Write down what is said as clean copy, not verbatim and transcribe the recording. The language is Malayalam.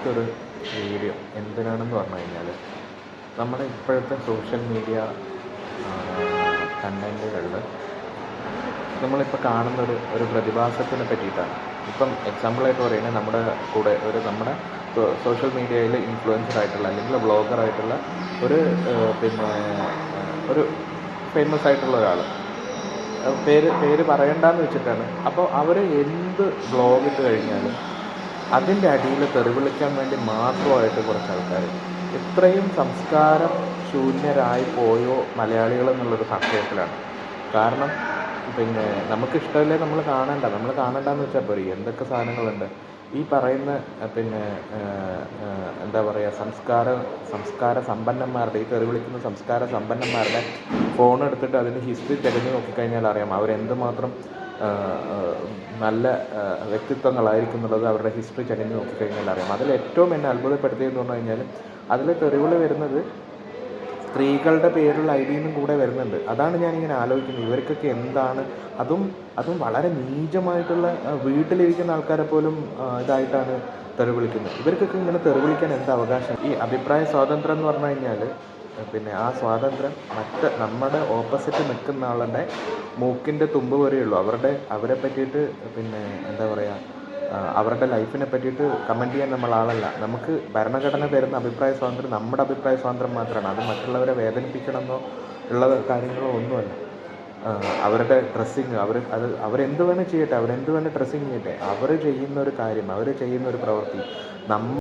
ഇന്നത്തെ ഒരു വീഡിയോ എന്തിനാണെന്ന് പറഞ്ഞു കഴിഞ്ഞാൽ, നമ്മുടെ ഇപ്പോഴത്തെ സോഷ്യൽ മീഡിയ കണ്ടൻറ്റുകളിൽ നമ്മളിപ്പോൾ കാണുന്നൊരു പ്രതിഭാസത്തിനെ പറ്റിയിട്ടാണ്. ഇപ്പം എക്സാമ്പിളായിട്ട് പറയുകയാണെങ്കിൽ നമ്മുടെ സോഷ്യൽ മീഡിയയിൽ ഇൻഫ്ലുവൻസറായിട്ടുള്ള അല്ലെങ്കിൽ ബ്ലോഗറായിട്ടുള്ള ഒരു പിന്നെ ഒരു ഫേമസ് ആയിട്ടുള്ള ഒരാൾ, പേര് പറയണ്ടെന്ന് വെച്ചിട്ടാണ്. അപ്പോൾ അവർ എന്ത് ബ്ലോഗ് ഇട്ട് കഴിഞ്ഞാലും അതിൻ്റെ അടിയിൽ തെറിവിളിക്കാൻ വേണ്ടി മാത്രമായിട്ട് കുറച്ച് ആൾക്കാർ. ഇത്രയും സംസ്കാരം ശൂന്യരായി പോയോ മലയാളികൾ എന്നുള്ളൊരു സംശയത്തിലാണ്. കാരണം നമുക്കിഷ്ടമല്ലേ നമ്മൾ കാണണ്ടെന്ന് വെച്ചാൽ പോരെ. എന്തൊക്കെ സാധനങ്ങളുണ്ട് ഈ പറയുന്ന എന്താ പറയുക, സംസ്കാര സമ്പന്നന്മാരുടെ, ഈ തെറി വിളിക്കുന്ന സംസ്കാര സമ്പന്നന്മാരുടെ ഫോൺ എടുത്തിട്ട് അതിൻ്റെ ഹിസ്റ്ററി തിരഞ്ഞു നോക്കിക്കഴിഞ്ഞാൽ അറിയാം അവരെന്തുമാത്രം നല്ല വ്യക്തിത്വങ്ങളായിരിക്കും എന്നുള്ളത്. അവരുടെ ഹിസ്റ്ററി തിരഞ്ഞു നോക്കിക്കഴിഞ്ഞാൽ അറിയാം. അതിൽ ഏറ്റവും എന്നെ അത്ഭുതപ്പെടുത്തിയെന്ന് പറഞ്ഞു കഴിഞ്ഞാൽ, അതിൽ തെറിവിളി വരുന്നത് സ്ത്രീകളുടെ പേരുള്ള ഐഡിയും കൂടെ വരുന്നുണ്ട്. അതാണ് ഞാനിങ്ങനെ ആലോചിക്കുന്നത്, ഇവർക്കൊക്കെ എന്താണ് അതും വളരെ നീചമായിട്ടുള്ള, വീട്ടിലിരിക്കുന്ന ആൾക്കാരെ പോലും ഇതായിട്ടാണ് തെറിവിളിക്കുന്നത്. ഇവർക്കൊക്കെ ഇങ്ങനെ തെറിവിളിക്കാൻ എന്താ അവകാശം? ഈ അഭിപ്രായ സ്വാതന്ത്ര്യം എന്ന് പറഞ്ഞു കഴിഞ്ഞാൽ ആ സ്വാതന്ത്ര്യം നമ്മുടെ ഓപ്പോസിറ്റ് നിൽക്കുന്ന ആളുടെ മൂക്കിൻ്റെ തുമ്പ് വരെയുള്ളൂ. അവരെ പറ്റിയിട്ട് എന്താ പറയുക, അവരുടെ ലൈഫിനെ പറ്റിയിട്ട് കമൻറ്റ് ചെയ്യാൻ നമ്മൾ ആളല്ല. നമുക്ക് ഭരണഘടന തരുന്ന അഭിപ്രായ സ്വാതന്ത്ര്യം നമ്മുടെ അഭിപ്രായ സ്വാതന്ത്ര്യം മാത്രമാണ്. അത് മറ്റുള്ളവരെ വേദനിപ്പിക്കണമെന്നോ ഉള്ള കാര്യങ്ങളോ ഒന്നുമല്ല. അവരുടെ ഡ്രസ്സിങ്, അവരെന്ത് വേണേൽ ചെയ്യട്ടെ, അവരെന്ത് വേണേൽ ഡ്രസ്സിങ് ചെയ്യട്ടെ. അവർ ചെയ്യുന്ന ഒരു കാര്യം, അവർ ചെയ്യുന്ന ഒരു പ്രവൃത്തി